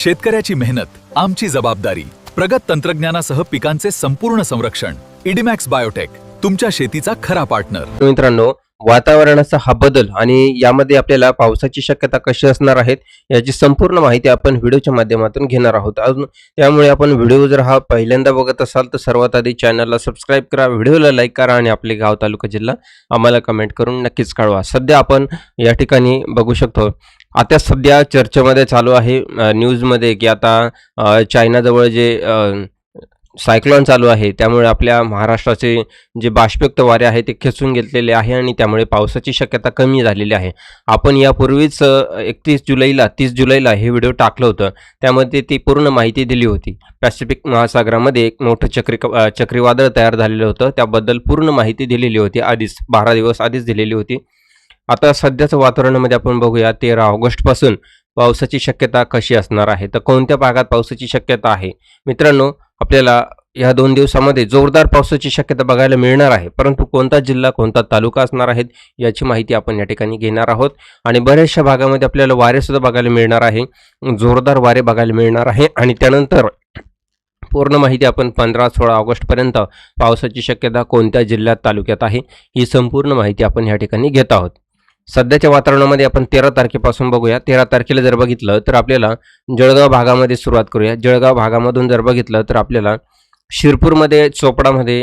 शेतकऱ्याची मेहनत आमची जबाबदारी. प्रगत तंत्रज्ञानासह पिकांचे संपूर्ण संरक्षण. इडीमॅक्स बायोटेक तुमच्या शेतीचा खरा पार्टनर. मित्रांनो, वातावरणाचा हा बदल आणि यामध्ये आपल्याला पावसाची शक्यता कशी असणार आहेत याची संपूर्ण माहिती आपण व्हिडिओच्या माध्यमातून घेणार आहोत. अजून त्यामुळे आपण व्हिडिओ जर हा पहिल्यांदा बघत असाल तर सर्वात आधी चॅनलला सबस्क्राईब करा, व्हिडिओला लाईक करा आणि आपले गाव तालुका जिल्हा आम्हाला कमेंट करून नक्कीच कळवा. सध्या आपण या ठिकाणी बघू शकतो, आता सध्या चर्चेमध्ये चालू आहे न्यूजमध्ये की आता चायनाजवळ जे सायक्लोन चालू आहे त्यामुळे आपल्या महाराष्ट्राचे जे बाष्पयुक्त वारे आहे ते खेचून घेतलेले आहे आणि त्यामुळे पावसाची शक्यता कमी झालेली आहे. आपण यापूर्वीच 30 जुलैला हे व्हिडिओ टाकलं होतं, त्यामध्ये ती पूर्ण माहिती दिली होती. पॅसिफिक महासागरामध्ये एक मोठं चक्रीवादळ तयार झालेलं होतं, त्याबद्दल पूर्ण माहिती दिलेली होती आधीच, 12 दिवस आधीच दिलेली होती. आता सध्याचं वातावरणामध्ये आपण बघूया 13 ऑगस्टपासून पावसाची शक्यता कशी असणार आहे, तर कोणत्या भागात पावसाची शक्यता आहे. मित्रांनो, आपल्याला या 2 दिवसामध्ये जोरदार पावसाची शक्यता बघायला मिळणार आहे, परंतु कोणता जिल्हा कोणता तालुका असणार आहेत याची माहिती आपण या ठिकाणी घेणार आहोत. आणि बऱ्याचशा भागामध्ये आपल्याला वारे सुद्धा बघायला मिळणार आहे, जोरदार वारे बघायला मिळणार आहे. आणि त्यानंतर पूर्ण माहिती आपण 15-16 ऑगस्टपर्यंत पावसाची शक्यता कोणत्या जिल्ह्यात तालुक्यात आहे ही संपूर्ण माहिती आपण या ठिकाणी घेत आहोत. सध्याच्या वातावरणामध्ये आपण 13 तारखेपासून बघूया. 13 तारखेला जर बघितलं तर आपल्याला जळगाव भागामध्ये सुरुवात करूया. जळगाव भागामधून जर बघितलं तर आपल्याला शिरपूरमध्ये, चोपडामध्ये,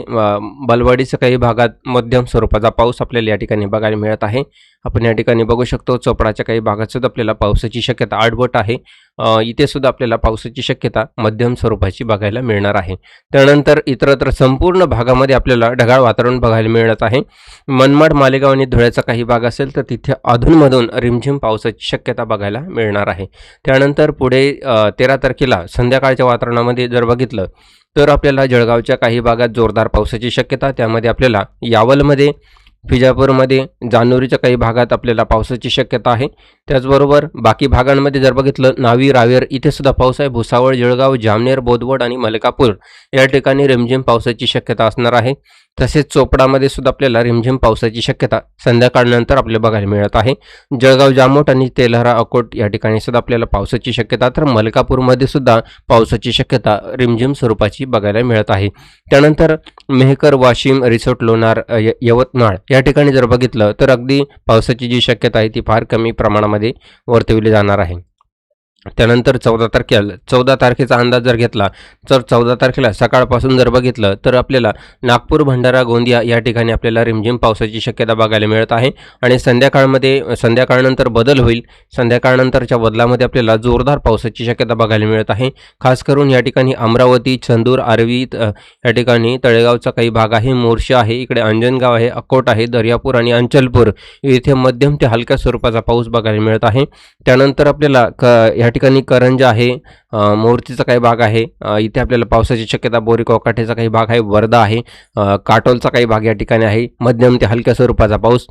बलवाडीच्या काही भागात मध्यम स्वरूपाचा पाऊस आपल्याला या ठिकाणी बघायला मिळत आहे. आपण या ठिकाणी बघू शकतो चोपडाच्या काही भागात सुद्धा आपल्याला पावसाची शक्यता आडवट आहे. इथे सुद्धा आपल्याला पावसाची शक्यता मध्यम स्वरूपाची बघायला मिळणार आहे. त्यानंतर इतरत्र संपूर्ण भागामध्ये आपल्याला ढगाळ वातावरण बघायला मिळत आहे. मनमाड, मालेगाव आणि धुळ्याचा काही भाग असेल तर तिथे अधूनमधून रिमझिम पावसाची शक्यता बघायला मिळणार आहे. त्यानंतर पुढे 13 तारखेला संध्याकाळच्या वातावरणामध्ये जर बघितलं तर आपल्याला जळगावच्या काही भागात जोरदार पावसाची शक्यता, त्यामध्ये आपल्याला यावलमध्ये, विजापूरमध्ये, जानोरीच्या काही भागात आपल्याला पावसाची शक्यता आहे. त्याचबरोबर बाकी भागांमध्ये जर बघितलं नावी, रावेर इथे सुद्धा पाऊस आहे. भुसावळ, जळगाव, जामनेर, बोदवड आणि मलकापूर या ठिकाणी रिमझिम पावसाची शक्यता असणार आहे. तसेच चोपडामध्ये सुद्धा आपल्याला रिमझिम पावसाची शक्यता संध्याकाळनंतर आपल्याला बघायला मिळत आहे. जळगाव, जामोट आणि तेल्हारा, अकोट या ठिकाणी सुद्धा आपल्याला पावसाची शक्यता, तर मलकापूरमध्ये सुद्धा पावसाची शक्यता रिमझिम स्वरूपाची बघायला मिळत आहे. त्यानंतर मेहकर, वाशिम, रिसोड, लोणार, यवतमाळ या ठिकाणी जर बघितलं तर अगदी पावसाची जी शक्यता आहे ती फार कमी प्रमाणामध्ये वर्तवली जाणार आहे. त्यानंतर 14 तारखेचा अंदाज जर घेतला तर 14 तारखेला सकाळपासून जर बघितलं तर आपल्याला नागपूर, भंडारा, गोंदिया या ठिकाणी आपल्याला रिमझिम पावसाची शक्यता बघायला मिळत आहे. आणि संध्याकाळनंतर बदल होईल. संध्याकाळनंतरच्या बदलामध्ये आपल्याला जोरदार पावसाची शक्यता बघायला मिळत आहे. खास करून या ठिकाणी अमरावती, चंदूर, आर्वी या ठिकाणी तळेगावचा काही भाग आहे, मोर्शा आहे, इकडे अंजनगाव आहे, अकोट आहे, दर्यापूर आणि अंचलपूर इथे मध्यम ते हलक्या स्वरूपाचा पाऊस बघायला मिळत आहे. त्यानंतर आपल्याला या ठिकाणी करंजा आहे, मोर्चीचा काही भाग आहे, इथे आपल्याला पावसाची शक्यता. बोरी कोकाठेचा काही भाग आहे, वर्धा आहे, काटोलचा काही भाग या ठिकाणी आहे, मध्यम ते हलक्या स्वरूपाचा पाऊस.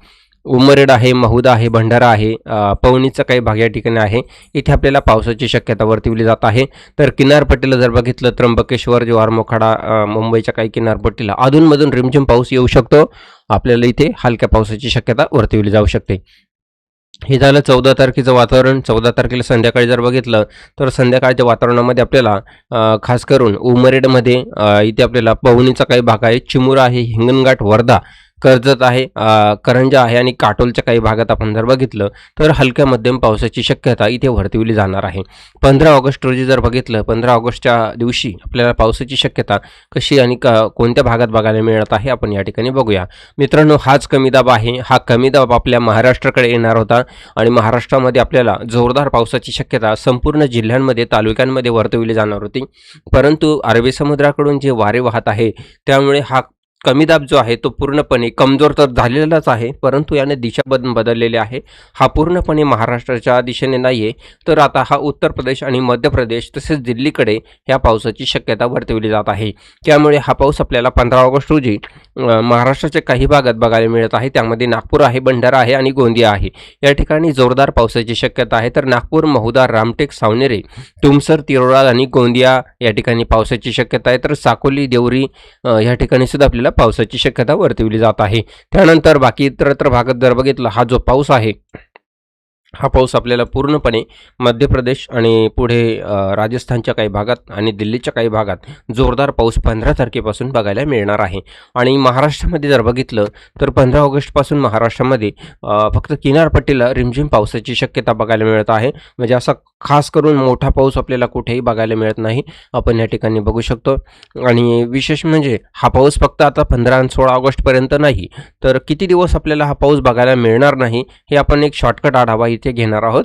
उमरेड आहे, महुदा आहे, भंडारा आहे, पवनीचा काही भाग या ठिकाणी आहे, इथे आपल्याला पावसाची शक्यता वर्तवली जात आहे. तर किनारपट्टीला जर बघितलं त्र्यंबकेश्वर, जव्हार, मोखाडा, मुंबईच्या काही किनारपट्टीला अधूनमधून रिमझिम पाऊस येऊ शकतो. आपल्याला इथे हलक्या पावसाची शक्यता वर्तवली जाऊ शकते. हे झालं 14 तारखेचं वातावरण. 14 तारखेला संध्याकाळी जर बघितलं तर संध्याकाळच्या वातावरणामध्ये आपल्याला खास करून उमरेडमध्ये इथे आपल्याला पवनीचा काही भाग आहे, चिमुरा आहे, हिंगणघाट, वर्धा, कर्जत आहे, करंजा आहे आणि काटोलच्या काही भागात आपण जर बघितलं तर हलक्या मध्यम पावसाची शक्यता इथे वर्तवली जाणार आहे. 15 ऑगस्ट रोजी जर बघितलं, 15 ऑगस्टच्या दिवशी आपल्याला पावसाची शक्यता कशी आणि कोणत्या भागात बघायला मिळत आहे आपण या ठिकाणी बघूया. मित्रांनो, हाच कमी दाब आहे. हा कमी दाब आपल्या महाराष्ट्राकडे येणार होता आणि महाराष्ट्रामध्ये आपल्याला जोरदार पावसाची शक्यता संपूर्ण जिल्ह्यांमध्ये, तालुक्यांमध्ये वर्तवली जाणार होती. परंतु अरबी समुद्राकडून जे वारे वाहत आहे त्यामुळे हा कमी दाब जो आहे तो पूर्णपणे कमजोर तर झालेलाच आहे, परंतु याने दिशा बदललेली आहे. हा पूर्णपणे महाराष्ट्राच्या दिशेने नाही आहे, तर आता हा उत्तर प्रदेश आणि मध्य प्रदेश तसेच दिल्लीकडे या पावसाची शक्यता वर्तवली जात आहे. त्यामुळे हा पाऊस आपल्याला 15 ऑगस्ट रोजी महाराष्ट्राच्या काही भागात बघायला मिळत आहे. त्यामध्ये नागपूर आहे, भंडारा आहे आणि गोंदिया आहे, या ठिकाणी जोरदार पावसाची शक्यता आहे. तर नागपूर, महुदा, रामटेक, सावनेरी, तुमसर, तिरोडा आणि गोंदिया या ठिकाणी पावसाची शक्यता आहे. तर साकोली, देवरी या ठिकाणी सुद्धा आपल्याला पावसाची शक्यता वर्तवली जात आहे. त्यानंतर बाकी इतरत्र भागात जर बघितलं, हा जो पाऊस आहे हा पाऊस आपल्याला पूर्णपणे मध्य प्रदेश आणि पुढे राजस्थानच्या काही भागात आणि दिल्लीच्या काही भागात जोरदार पाऊस 15 तारखेपासून बघायला मिळणार आहे. आणि महाराष्ट्रामध्ये जर बघितलं तर 15 ऑगस्टपासून महाराष्ट्रामध्ये फक्त किनारपट्टीला रिमझिम पावसाची शक्यता बघायला मिळत आहे. म्हणजे असा खास करून मोठा पाऊस आपल्याला कुठेही बघायला मिळत नाही, आपण या ठिकाणी बघू शकतो. आणि विशेष म्हणजे हा पाऊस फक्त आता 15 आणि 16 ऑगस्टपर्यंत नाही, तर किती दिवस आपल्याला हा पाऊस बघायला मिळणार नाही हे आपण एक शॉर्टकट आढावा इथे घेणार आहोत.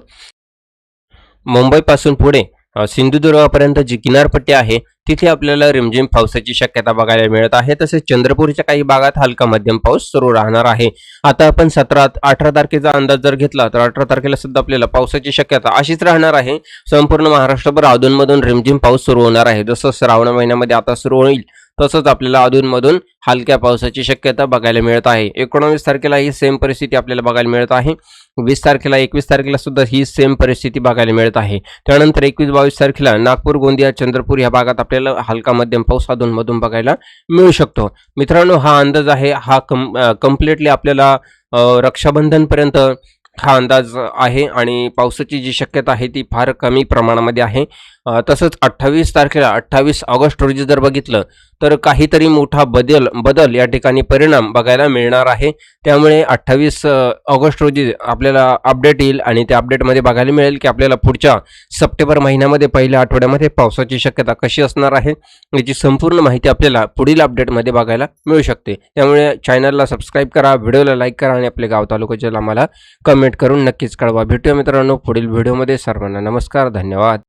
मुंबईपासून पुढे सिंधुदुर्गापर्यंत जी किनारपट्टी आहे तिथे आपल्याला रिमझिम पावसाची शक्यता बघायला मिळत आहे. तसेच चंद्रपूरच्या काही भागात हलका मध्यम पाऊस सुरू राहणार आहे. आता आपण 17-18 तारखेचा अंदाज जर घेतला तर 18 तारखेला सुद्धा आपल्याला पावसाची शक्यता अशीच राहणार आहे. संपूर्ण महाराष्ट्रभर अधूनमधून रिमझिम पाऊस सुरू होणार आहे. जसं श्रावण महिन्यामध्ये आता सुरू होईल तसंच आपल्याला अधूनमधून हलक्या पावसाची शक्यता बघायला मिळत आहे. 19 तारखेला ही सेम परिस्थिती आपल्याला बघायला मिळत आहे. 20 तारखेला 21 तारखेला सुद्धा ही सेम परिस्थिती बघायला मिळत आहे. त्यानंतर 21-22 तारखेला नागपूर, गोंदिया, चंद्रपूर या भागात आपल्याला हलका मध्यम पाऊस अधूनमधून बघायला मिळू शकतो. मित्रांनो, हा अंदाज आहे हा कम्प्लिटली आपल्याला रक्षाबंधनपर्यंत हा अंदाज आहे आणि पावसाची जी शक्यता आहे ती फार कमी प्रमाणामध्ये आहे. तसंच 28 तारखेला 28 ऑगस्ट रोजी जर बघितलं तर काहीतरी मोठा बदल या ठिकाणी परिणाम बघायला मिळणार आहे. त्यामुळे 28 ऑगस्ट रोजी आपल्याला अपडेट येईल आणि त्या अपडेटमध्ये बघायला मिळेल की आपल्याला पुढच्या सप्टेंबर महिन्यामध्ये पहिल्या आठवड्यामध्ये पावसाची शक्यता कशी असणार आहे याची संपूर्ण माहिती आपल्याला पुढील अपडेटमध्ये बघायला मिळू शकते. त्यामुळे चॅनलला सबस्क्राईब करा, व्हिडिओला लाईक करा आणि आपले गाव तालुक्याला आम्हाला कमेंट करून नक्कीच कळवा. भेटूया मित्रांनो पुढील व्हिडिओमध्ये. सर्वांना नमस्कार, धन्यवाद.